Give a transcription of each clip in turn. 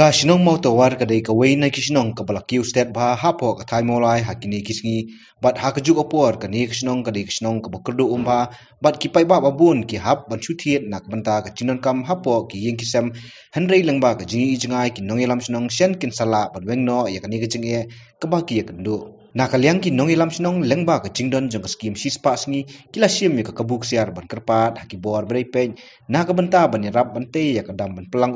Kasinong mau tawar kadai kawai na kisinong kabalakiw state ba hapo ka thai molai hakini kisngi bat hakajuk opor kani kisinong kadai kisinong kabakerdo umba bat kipai ba babun ki hap ban chutiet nak banta ka chinon kam hapo ki yeng kisam henrei lengba ka jingi jingai ki nongelam sinong sian kin sala bat wengno ya kani ka jingi kabaki ya kendo nakaliang ki nongelam sinong lengba ka jingdon jong skim sispa sngi kila sim ya ka kabuk siar ban kerpat haki bor brei pen na ka banta ban yarap ban te ya ka dam ban pelang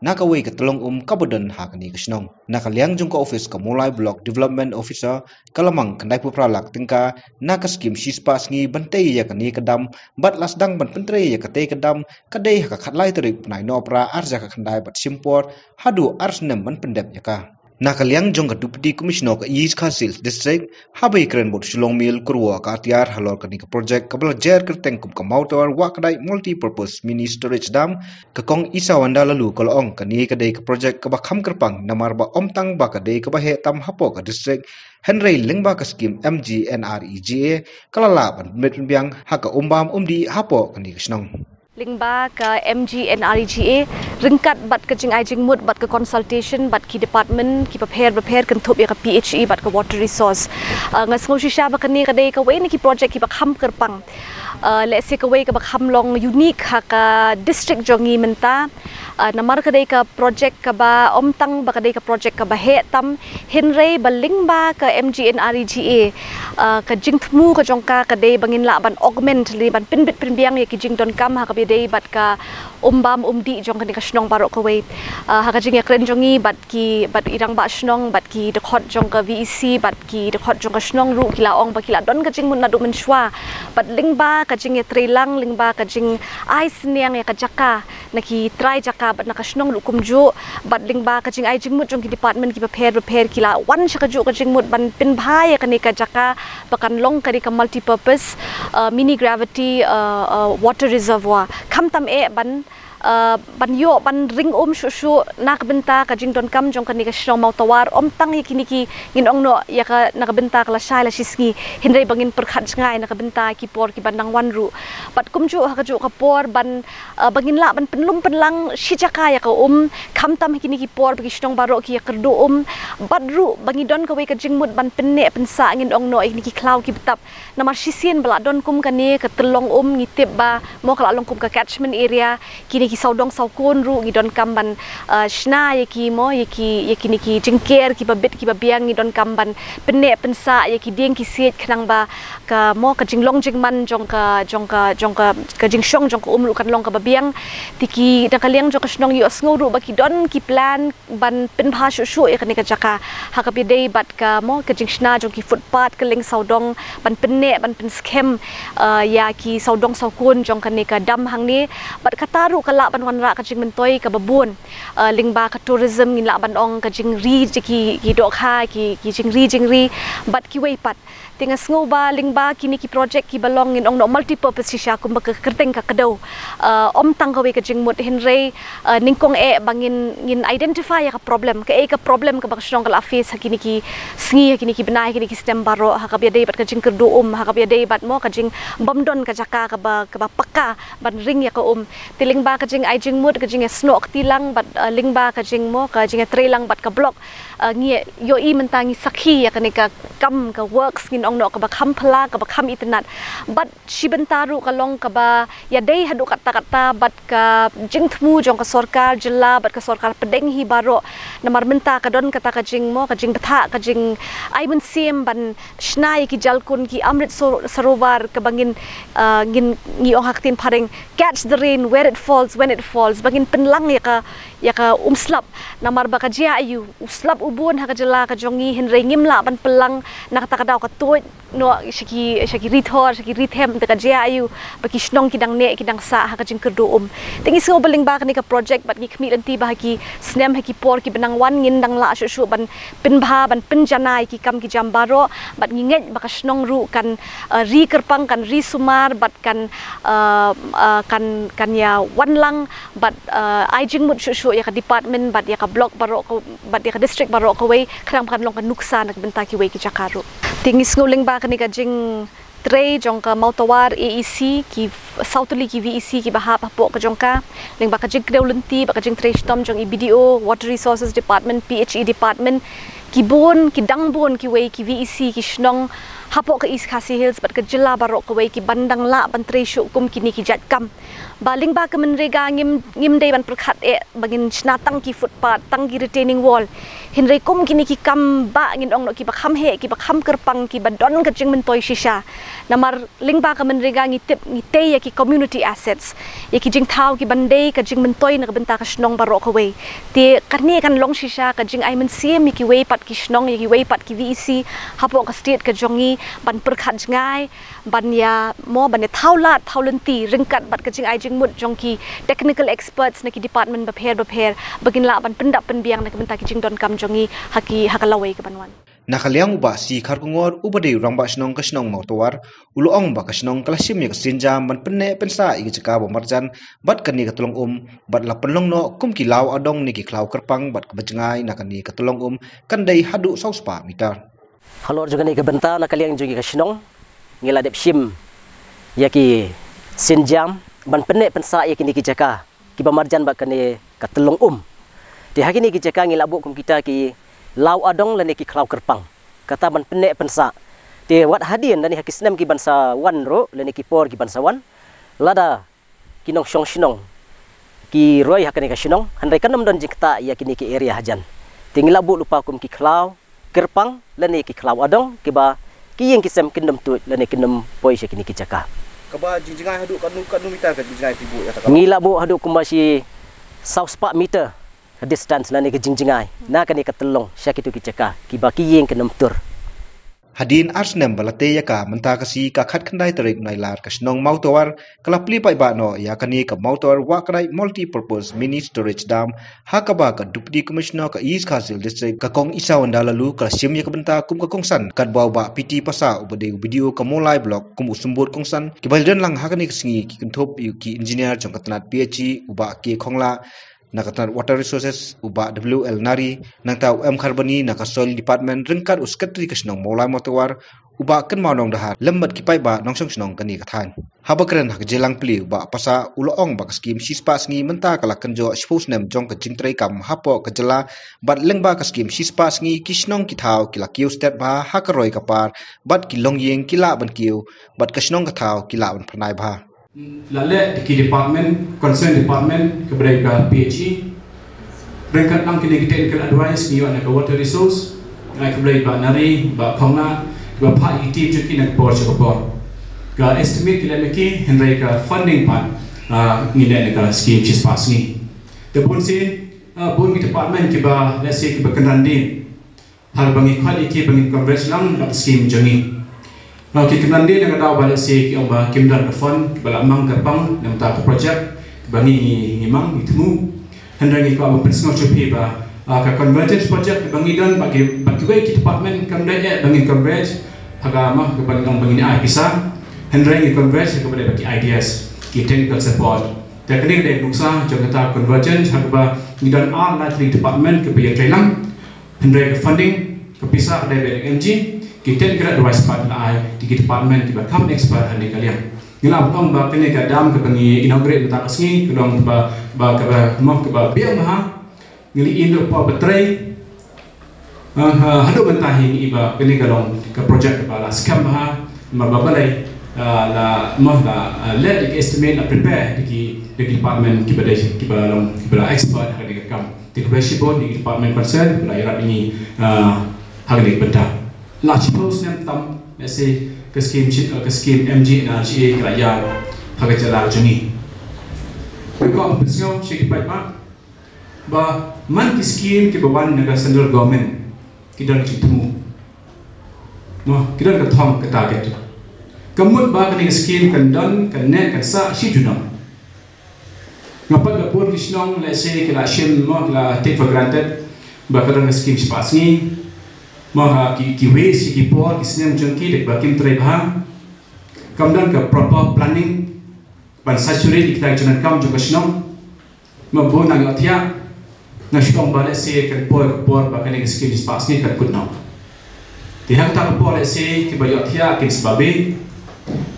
na ka wei ka telong kabodon hakani kisnong nakaliang jong ka office ka mulai block development officer kalamang kandai pupra lak tingka na ka skim sispa sngi ban te ya kani ka dam bat lasdang ban pentre ya ka te ka dam kadai ka khatlai terip nai no pra arja ka khandai bat simpor hadu arsnem ban pendep ya ka nakaliang jong ka deputy commissioner ka East Council district habai kren bot shulong mil kurwa ka tiar halor ka ni ka project ka bala jer kerteng kum ka mautor wa kadai multi purpose mini storage dam ka kong isa wanda lalu kolong ka ni ka dei ka project ka ba kham kerpang namar ba omtang ba ka dei ka ba he tam hapo ka district henrei lengba ka skim MGNREGA kalala ban metbiang ha ka umbam umdi hapo ka ni kisnong Lingba ke MGNREGA ringkat bat ke jing ajing mut bat ke consultation bat ki department ki prepare kan thup ya ke PHE bat ke water resource ngas ngau shisha ba kani ka dei ka we ni ki project ki ba kham kerpang let's say ka we ka ba kham long unique ha ka district jongi menta namar ka dei ka project ka ba omtang ba ka dei ka project ka ba he tam henrei ba lingba ka MGNREGA ka jing thmu ka jongka ka dei bangin la ban augment li ban pinbit pinbiang ya ki jing don kam ha ka dei bat ka umbam umdi jong ka shnong barok ka we ha ka jing ya kren jongi bat irang ba shnong bat ki de khot jong ka VEC bat ki de khot jong ka shnong ru kila ong ba kila don ka jing mun na du men shwa bat lingba ka jing ya trelang lingba ka jing ice niang ya ka jaka na ki try jaka bat na ka shnong ru kumju bat lingba ka jing ai jing mut jong ki department ki prepare kila wan sha ka ju ka jing mut ban pin bhai ka ni ka jaka bakan long ka ni ka multi purpose mini gravity water reservoir kham tam e ban yo ban ring shu nak benta ka jing don kam jong ka ni ka shnong mau tawar tang yakini ki ngin ong no ya ka nak benta ka la shai la shisngi hinrei bangin perkhat ngai nak benta ki por ki bandang wan ru bat kum ju ha ka ju ka por ban bangin la ban penlum penlang shijaka ya ka kham tam kini ki por ki shnong baro ki ya kerdu bat ru bangi don ka we ka jing mut ban penne pensa ngin ong no ikni ki cloud ki betap namar shisien bala don kum ka ni ka telong ngitip ba mo kala long kum ka catchment area kini ki saudong saukun ru ngidon kamban shna yaki mo yaki niki jingker ki babit ki babiang ngidon kamban penne pensa yaki ding ki siet khnang ba ka mo ka jinglong jingman jong ka jingshong jong ka ru kan long ka babiang tiki dakaliang jong ka snong yu asngo ru ba ki don ki plan ban pin bha shu yakani ka jaka ha ka bidei bat ka mo ka jingshna jong ki footpath ka ling saudong ban penne ban pin scam yaki saudong saukun jong ka ni ka dam hang ni bat kataru kala ban wan ra ka jing mentoi ka babun lingba ka tourism ngin la ban ong ka jing ri ki do kha ki jing ri bat ki wei pat tinga sngo ba lingba kini ki project ki balong ngin ong no multi purpose shisha kum ka kerteng ka kado tang ka we ka jing mut henrei ningkong e bangin ngin identify ka problem ka problem ka bang shnong ka face hakini ki sngi hakini ki benai hakini ki stem baro ha ka bia dei bat ka jing kerdu ha ka bia dei bat mo ka jing bomdon ka jaka ka ba pakka ban ring ya ka tiling ba ka jing ai jing mut ka jing snok tilang bat lingba ka jing mo ka jing trelang bat ka block ngi yo I mentangi sakhi ya ka ni ka kam ka works ngin ong no ka ba kham phala ka ba kham itnat bat shibentaru ka long ka ba ya dei hadu kata bat ka jing thmu jong ka sarkar jilla bat ka sarkar pedeng hi baro namar menta ka don kata ka jing mo ka jing batha ka jing ai mun sim ban shnai ki jalkun ki amrit sarovar ka bangin ngin ngi ong haktin pharing catch the rain where it falls when it falls bangin penlang ya ka slap namar ba ka jia ayu slap ubun ha ka jela ka jongi henrei ngimla ban pelang nak ta ka daw ka to no shaki rithor shaki rithem ta ka jia ayu ba ki shnong ki dang ne ki dang sa ha ka jing kerdu tingi so baling ba ka ni ka project bat ni khmi lanti ba ki snem ha ki por ki benang wan ngin dang la shu ban pin bha ban pin janai ki kam ki jambaro bat nginget ba ka shnong ru kan ri kerpang kan ri sumar bat kan ya wan lang bat ai jing mut shu ya ka department bat ya ka block baro bat ya ka district baro ka we khrang kan long ka nuksa nak benta ki we ki jakaru tingis nguling ba kani ka jing Trey jongka mautawar AEC ki Southly ki VEC ki bahap hapok ke jongka ling baka jing kreulenti baka jing Trey stom jong IBDO Water Resources Department PHE Department ki bon ki dangbon ki wei ki VEC ki shnong hapok ke East Khasi Hills bat ke jela barok ke wei ki bandang la ban Trey syukum kini ki jatkam baling ba ke menrega ngim dei ban perkhat bangin snatang ki footpath tang ki retaining wall hinrei kum kini ki kam ba ngin ong no ki bakham he ki bakham kerpang ki badon ke jing mentoi shisha namar lingba ka menrega ngitip ngitei ya ki community assets ya ki jing thau ki bandei ka jing mentoi na benta ka snong barok we ti kani kan long shisha ka jing ai men sim ki we pat ki snong ya ki we pat ki VEC hapo ka state ka jongi ban perkhat ngai ban ya mo ban thau lat thau lenti ringkat bat ka jing ai jing mut jong ki technical experts na ki department bapher bagin la ban pendap penbiang na ka benta ki jing don kam jongi haki hakalawai ke banwan nakaliang uba si kharkungor ubade rangba snong kasnong mautawar uloong ba kasnong klasim ya sinjam ban penne pensa igi ceka bo marjan bat kani katulong bat la penlong no kum ki law adong ni ki klaw kerpang bat kebajengai nakani katulong kandai hadu sauspa meter halor juga ni ke benta nakaliang juga kasnong ngila dep sim ya ki sinjam ban penne pensa ya kini ki ceka ki ba marjan bat kani katulong di hakini ki ceka ngila bu kum kita ki lau adong lani ki klau kerpang kata ban penek pensa te wat hadien lani hakisnem ki bansa wan ro lani ki por ki bansa wan lada kinong shong shinong ki roy hakani ka shinong handai kanam don jikta ya kini ki area hajan tingila bu lupa kum ki klau kerpang lani ki klau adong ki ba ki yang kisem kindem tu lani kindem poi she kini ki caka kaba jinjingai hadu kanu meter ka jinjingai tibu ya ngila bu hadu kum si 100 meter distance lani ke jingjingai na kani katelong syakitu ki ceka ki baki yeng ke nemtur hadin arsnem balate yaka menta kasi ka khat khandai tarik nailar kasnong mautawar kalapli pai ba no ya kani ka mautawar wa krai multi purpose mini storage dam hakaba ka deputy commissioner ka East Khasi district ka kong isa wanda lalu ka sim ya ka benta kum ka kongsan kat baw ba PT pasa ubade video ka molai block kum usumbut kongsan ki balden lang hakani singi ki kunthop yu ki engineer jong katnat PHE uba ki khongla nakatan Water Resources uba WL Nari nangta Kharbani naka Soil Department ringkat uskatri kasnong molai motawar uba kan maunong dahar lembat kipai ba nongsong snong kani kathan habakren hak jelang pli uba pasa uloong ba skim sispa sngi menta kala kanjo spose nem jong ka jingtrei kam hapo kajela bat lengba ka skim sispa sngi kisnong kithau kila kiu stat ba hakaroi kapar bat kilong yeng kila ban kiu bat kasnong kathau kila ban phanai ba lalu di department concern department kepada PHE berangkat lang kini kita ikan advice ni anak water resource nak kepada nari ba khongna ba pha itip juki nak por chakapor ka estimate kila meki henry ka funding pan ngile nak scheme chis pas ni tepun sin pun di department kiba let's say kiba kenandin hal bangi quality bangi coverage lang nak scheme jangi Oke, kemudian yang ada balik si kita kimdan fund bala mang kerpang yang tak project bangi imang itmu hendak kita apa personal chopi ba ka convergence project bangi dan bagi kita department kemudian bangi coverage haga mah ke bangi ai pisah hendak kita converge kepada bagi ideas kita technical support teknik dan nuksa jom kita convergence haga dan lighting department ke biaya training hendak funding kepisah dari MG kita kira advice part lai di department di become expert hari kalian ngila bang ba kene ka dam ke bangi inaugurate ta asngi kedong ba mau ke ba biang ha ngili indo pa betray hadu bentahi iba kene kalong ke project ba la scam ha ma ba balai la mah la let estimate la prepare di department ki ba expert hari kam di kebashibon di department concern la irap ini hari benda la suppose nem tam ese ke scheme MG NRGA kerajaan haga jalan jengi ko pesngo shiki pai ba man ki scheme ki bawan naga central government kidan chitmu mo kidan ka thom ka target kamut ba ka ni scheme kan dan kan net kan sa shi junam ngapat ba pun kisnong let's say kila shim mo kila take for granted ba ka dan scheme spasni maha ki waste ki por ki snem jengki dek bakim trai bah kemudian ke proper planning ban saturate kita jalan kam juga senang mampu nang atia nashkong balik se kan por bahkan yang skill spas ni kan kunau di hak tak por se ki bayo atia ki sebabe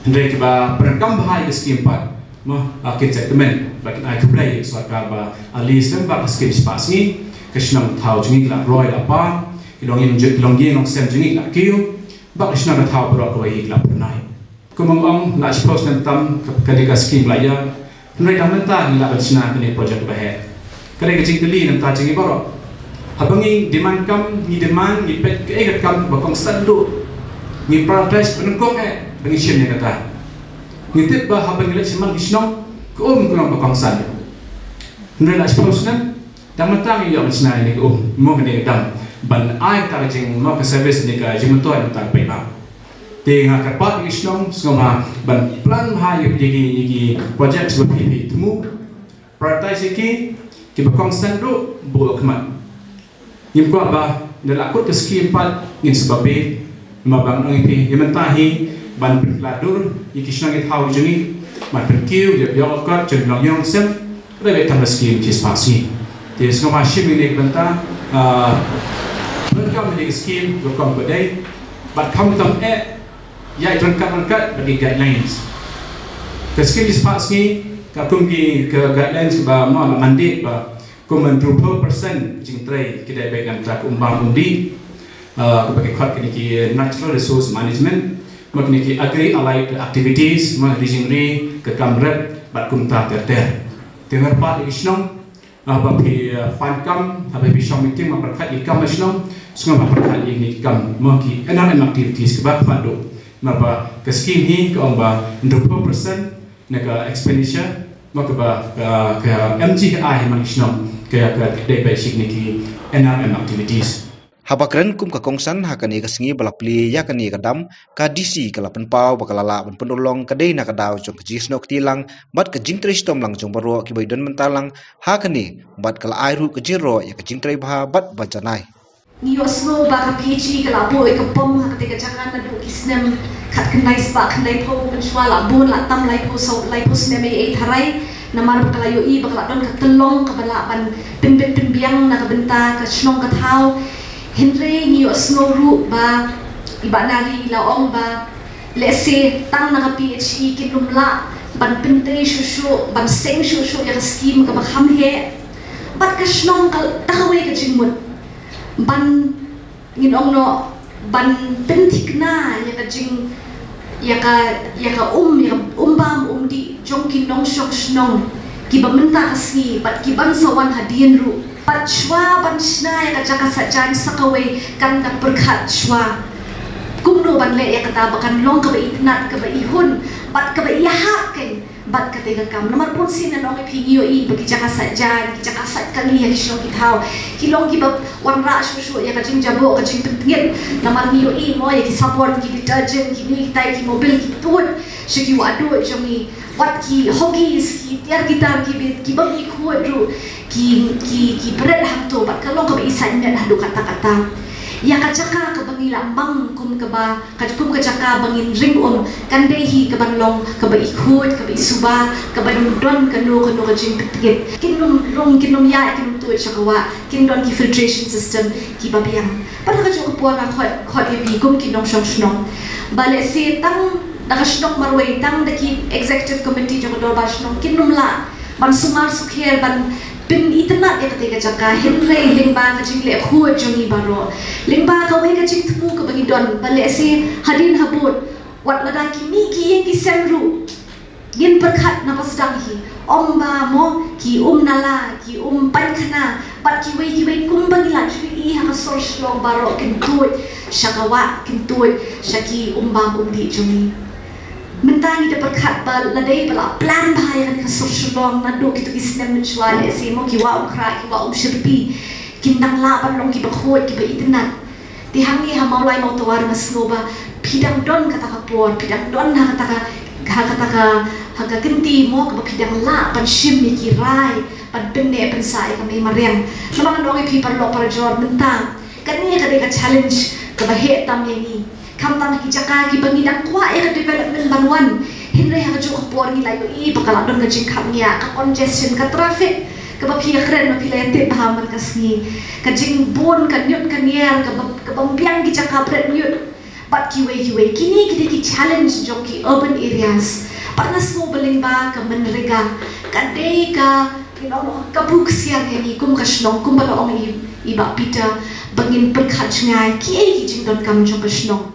Hendai kita berangkam bahaya skim 4 mah akhir segmen bagi ai keblai sarkar ba alis lem ba skim spas ni kesnam thau jingi la roi la pa kilong yin long sem jingi la kiu ba kesnam thau bro ko hi la pernai kumong na suppose nan tam kadika skim la ya hendai dam ta ni la kesna ni project ba he kadika jing kali nan ta jingi bro habangi demand kam ni demand ni pet ke kam ba kong standu ni prioritize penengkong bagi sim ni kata ngitip ba habang nila siman kisnong kuom kulong bakangsan nila sponsor dan matang iyo masna ni mo ni dam ban ai ta jing mo ka service ni ka jing to ni ta pai ba te nga ka pat kisnong ngoma ban plan ha yu gi project so pi temu prioritize ki bakangsan do bu akmat nim ko ba nila ko ke skim pat ngin sebabe mabang nang ipi yamentahi ban ladur ikisna git haw juni ma perkiu de biokot chen long yong sem rebe tam skim chis pasi te skoma shimi nek banta berkam ni skim berkam badai bat kam tam ya rangkat bagi guidelines ke skim chis pasi ka kumgi ke guidelines ba ma mandate ba kuman 2% jing trai kidai baik dan tak umbang undi sebagai khot kini natural resource management makniki agri allied activities ma regionally ke kamret bat kumta terter tengar pat isnong ba pi pankam ha bi shom meeting ma perkhat ikam isnong sunga ba perkhat ini ikam ma ki enan activities ke ba pando ma ba ke scheme hi ke ba 20% naga expenditure ma ke ba ke MGI ma isnong ke dai basic niki enan activities Habakren kum ka kongsan hakani ka singi balapli ya kani kadam ka DC kala penpau bakalala ban pendolong kadai na kadaw jong kejisno ketilang bat ka jingtris tom lang jong baro ki baidon mentalang hakani bat kala airu ke jiro ya ka jingtrai bha bat bajanai ni osno ba ka PhD kala boy ka pom ha ka jangan na du kisnem khat kanai spa kanai po kan swala bon la tam lai po so lai po snem e tharai namar kala yo i bakala don ka telong ka bala ban pin biang na ka benta ka snong ka thau Henry ni osno ru ba iba nari la ong ba lese tang na PhD kinumla ban pinte shushu ban seng shushu ya scheme ka bakham he bat ka snong ka tawe ka jingmut ban ngin ong no ban pentikna ya ka jing ya ka umbam umdi jong kinong shok snong ki ba menta kasi bat ki ban sawan hadien ru bat shwa ban shna ya ka sajan sakaway kan ka perkhat shwa kumno ban le ya kata bakan long ka ba itnat ka ba ihun bat ka ba ihak ken bat ka tega kam nomor pun sin na long phingiyo i bagi jaka sajan ki jaka sat kali ya shlo ki thau ki long ki ba wanra shushu ya ka jing jabo ka jing pentgen namar niyo i mo ya ki support ki detergent ki ni tai ki mobil ki tut shiki wadu jomi wat ki hogis ki tiar gitar ki babi khuadru ki berat hamto bat kalong ka isan net hadu kata-kata ya kacaka ka bangila bang kum ka ba kum ka caka bangin ring kandehi ka banlong ka ba ikhud ka ba isuba ka ba don ka no ka jing petget kinum ya kinum tu chakawa kindon ki filtration system ki babiang pada ka jok puan ka khot bi kum kinong shong bale se tang nakashnok marway tang daki executive committee jok dor bashnong kinum la ban sumar sukher ban pin itna ya ketika jaka henry lingba ka jingle khu jongi baro lingba ka we ka jing thu ka bagi don bale se hadin habut wat lada ki mi ki semru gin perkhat na pasdang hi omba mo ki nala ki pankhana bat ki we kum bagi la i ha ka source lo baro kin tuit shakawa kin tuit shaki umba umdi jongi mentani da perkhat ba ladai bala plan bhai kan ka sosyolong na do kitu isnem mensuale si mo ki wa ukra ki wa shirpi kin nang la ban long ki ba khot ki ba itnat ti hangi ha maulai mau tawar masnoba pidang don kata ka por pidang don ha kata ka genti mo ka pidang la pan shim mi ki rai pan penne pan sai ka mai mariang naman dong pi par lo par jor menta kan ni ka challenge ka ba he tam ni kamtang ki jaka ki bangidang kwa ya development banwan hinre ha jo por ni lai i bakala don ka jing khamnya ka congestion ka traffic ka ba phia khren ma phila te bahaman kasni ka jing bon ka nyut ka nier ka bambiang ki jaka pret nyut but kiwe kini kita ki challenge jok ki urban areas parna small beling ba ka menrega kadai ka kabuk siang ni kum kasnong kum bala ong iba pita bangin perkhat ngai ki ai ki jingdon kam jok kasnong